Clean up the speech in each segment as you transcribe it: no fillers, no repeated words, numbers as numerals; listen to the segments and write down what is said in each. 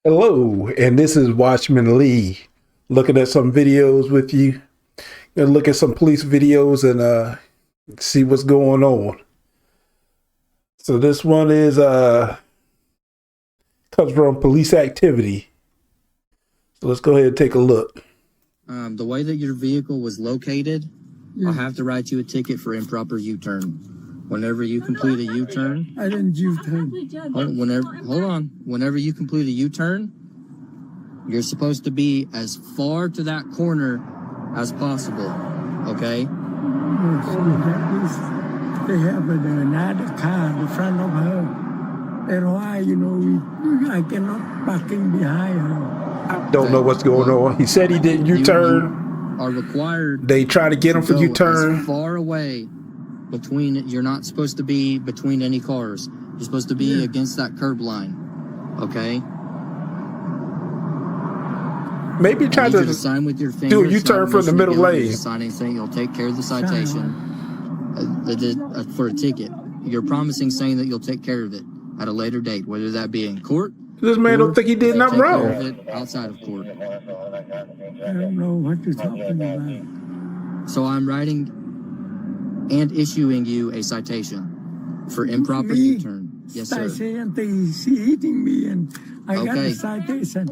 Hello, and this is Watchman Lee looking at some videos with you. Gonna look at some police videos and see what's going on. So this one is comes from PoliceActivity. So let's go ahead and take a look. The way that your vehicle was located, I'll have to write you a ticket for improper U-turn. Whenever you complete a U-turn, I didn't U-turn. hold on. Whenever you complete a U-turn, you're supposed to be as far to that corner as possible. Okay? They have another car in front of her. That's why, I cannot parking behind her. Don't know what's going on. He said he didn't U-turn. You are required. They try to get him for U-turn. As far away between. You're not supposed to be between any cars. You're supposed to be against that curb line. Okay? Maybe try to sign with your do a U-turn from the middle lane. Signing saying you'll take care of the citation for a ticket. You're promising saying that you'll take care of it at a later date, whether that be in court. This man don't think he did nothing wrong. Outside of court. I don't know what you're talking about. So I'm writing and issuing you a citation for improper U-turn. Yes, sir. She's hitting me and I got a citation.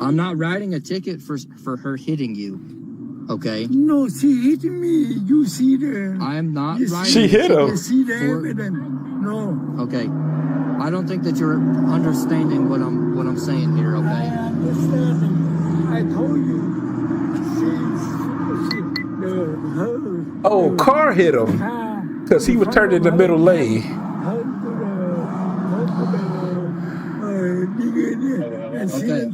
I'm not writing a ticket for her hitting you. Okay? No, she hitting me. You see the... I'm not writing... She hit him. You see the evidence. No. Okay. I don't think that you're understanding what I'm saying here, okay? I understand. I told you. Car hit him because he was turned in the middle lane. Okay.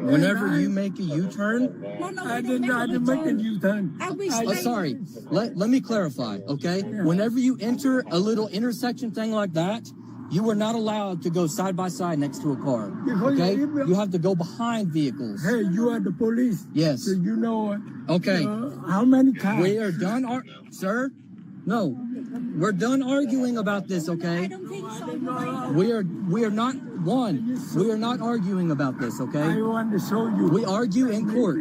Whenever you make a U-turn, I didn't make a U-turn. Sorry. Let me clarify, okay? Whenever you enter a little intersection thing like that, you are not allowed to go side by side next to a car. Okay? You have to go behind vehicles. Hey, you are the police. Yes. So you know. Okay. How many cars? We are done, sir. No, we're done arguing about this. Okay. We are not one. We are not arguing about this. Okay. I want to show you. We argue in court.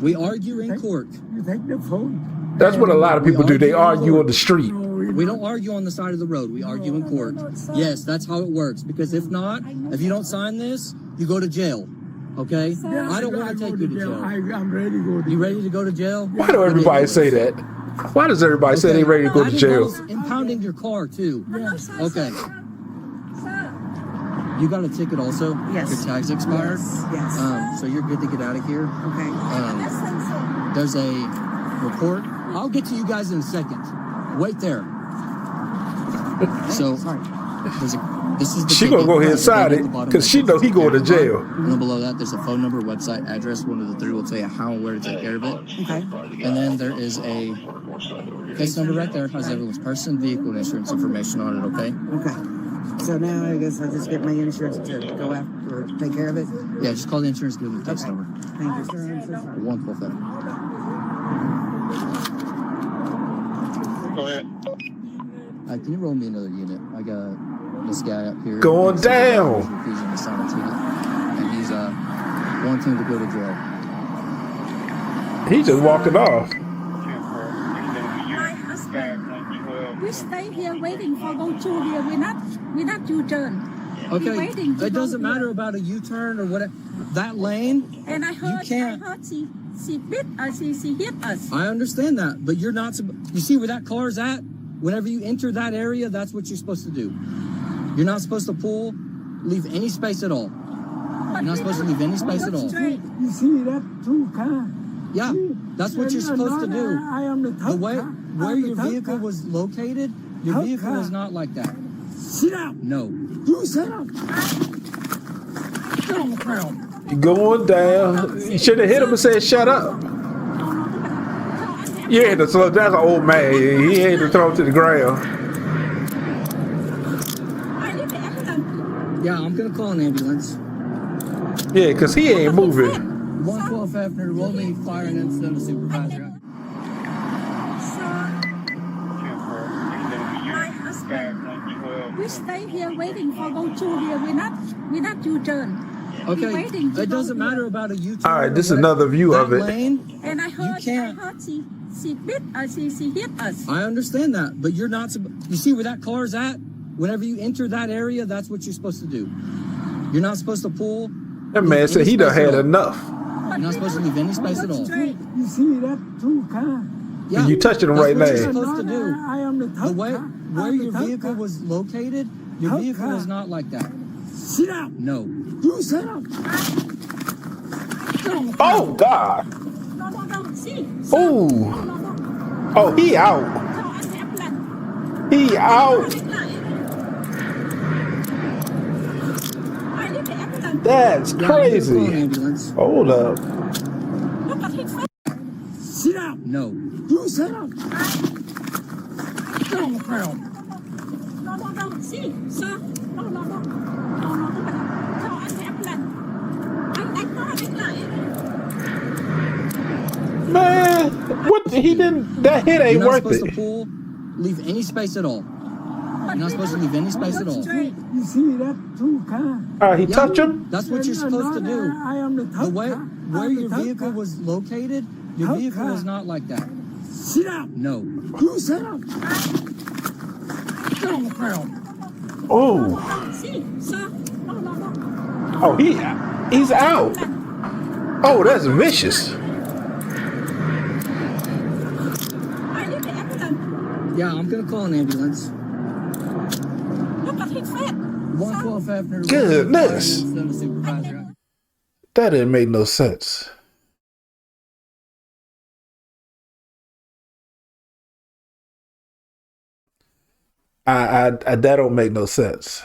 We argue in court. You take the phone. That's what a lot of people do. They argue on the street. We don't argue on the side of the road. We argue in court. Yes, that's how it works. Because if not, if you don't sign this, you go to jail. Okay? Yeah, I don't want to take you to jail. I'm ready to go to jail. You ready to go to jail? Why do everybody say that? Why does everybody say they ready to go to jail? Impounding your car too. Okay. You got a ticket also? Yes. Your tag's expired? Yes. So you're good to get out of here. Okay. There's a report. I'll get to you guys in a second. Wait there. So, this is the She gonna go ahead and sign it because she know he going to jail. And then below that, there's a phone number, website, address. One of the three will tell you how and where to take care of it. Okay. And then there is a case number right there. Has everyone's person, vehicle, and insurance information on it. Okay. Okay. So now I guess I'll just get my insurance to go after or take care of it. Yeah, just call the insurance, give them the case number. Thank you, sir. I'm so sorry. 147. Go ahead. Can you roll me another unit? I got this guy up here. Going down. He's refusing to sign a ticket, and he's wanting to go to jail. He just walking off. We stay here waiting for go through here. We're not U-turn. Okay, waiting to it go doesn't here. matter about a U-turn or whatever. That lane, And I heard you can't. she hit us. I understand that, but you're not. You see where that car's at? Whenever you enter that area, that's what you're supposed to do. You're not supposed to leave any space at all. You're not supposed to leave any space at all. You see that two car? Yeah, that's what you're supposed to do. I am the top The way car. where I'm the your top vehicle car. was located, your Top vehicle car. is not like that. Sit down. No. You sit down. Get on the ground. He going down. You should have hit him and said, "Shut up." Yeah, that's an old man. He ain't to throw him to the ground. Yeah, I'm gonna call an ambulance. Yeah, because he ain't moving. 112 Hefner, roll me fire and incident supervisor. We stay here waiting for go through here. We're not U-turn. Okay, waiting to it go doesn't here. matter about a U-turn. All right, or this is whatever. another view That of it. Lane, And I heard she bit us, she hit us. I understand that, but you're not. You see where that car's at? Whenever you enter that area, that's what you're supposed to do. You're not supposed to pull. That man said he done had all. enough. You're not supposed to leave any space at all. You see that two car? Yeah, You touching them that's right what you're now. supposed to do. I am the The way where your vehicle car. was located, your Tow vehicle car. is not like that. Sit down. No. You sit down. Oh God. No, see. Ooh. No. Oh, he out. He out. That's Yeah, I'm gonna call an crazy. ambulance. Hold up. Look at his face. Sit down. No. You sit down. Get on the ground. No, see, sir. No. Call an ambulance. Anh nói lại. Man, what he didn't, that hit ain't You're not worth supposed to it. pull, leave any space at all. You're not supposed to leave any space at all. You see that two car? He Yeah, touched him? That's what you're supposed to do. I am the The way car. where I'm the your tow vehicle car. was located, your Tow vehicle car. is not like that. Sit down. No. You sit down. Get on the ground. Oh. See, sir. No. Oh, he's out. Oh, that's vicious. I need the ambulance. Yeah, I'm gonna call an ambulance. Look at his face. 112 Hefner. Goodness. Supervisor. That didn't make no sense. I that don't make no sense.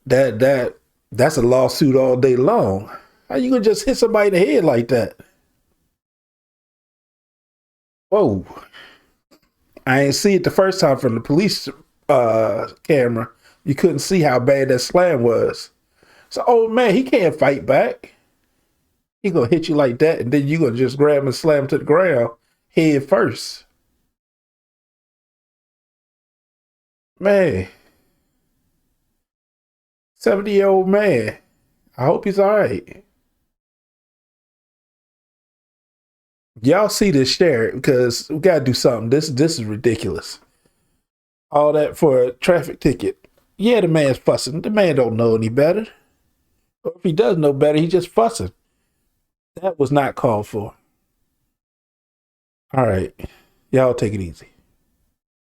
That's a lawsuit all day long. How you gonna just hit somebody in the head like that? Whoa. I ain't see it the first time from the police camera. You couldn't see how bad that slam was. So, oh man, he can't fight back. He gonna hit you like that, and then you gonna just grab him and slam him to the ground head first. Man. 70-year-old man. I hope he's all right. Y'all see this, share it, because we gotta do something. This is ridiculous. All that for a traffic ticket. Yeah, the man's fussing. The man don't know any better. Or if he does know better, he's just fussing. That was not called for. All right. Y'all take it easy.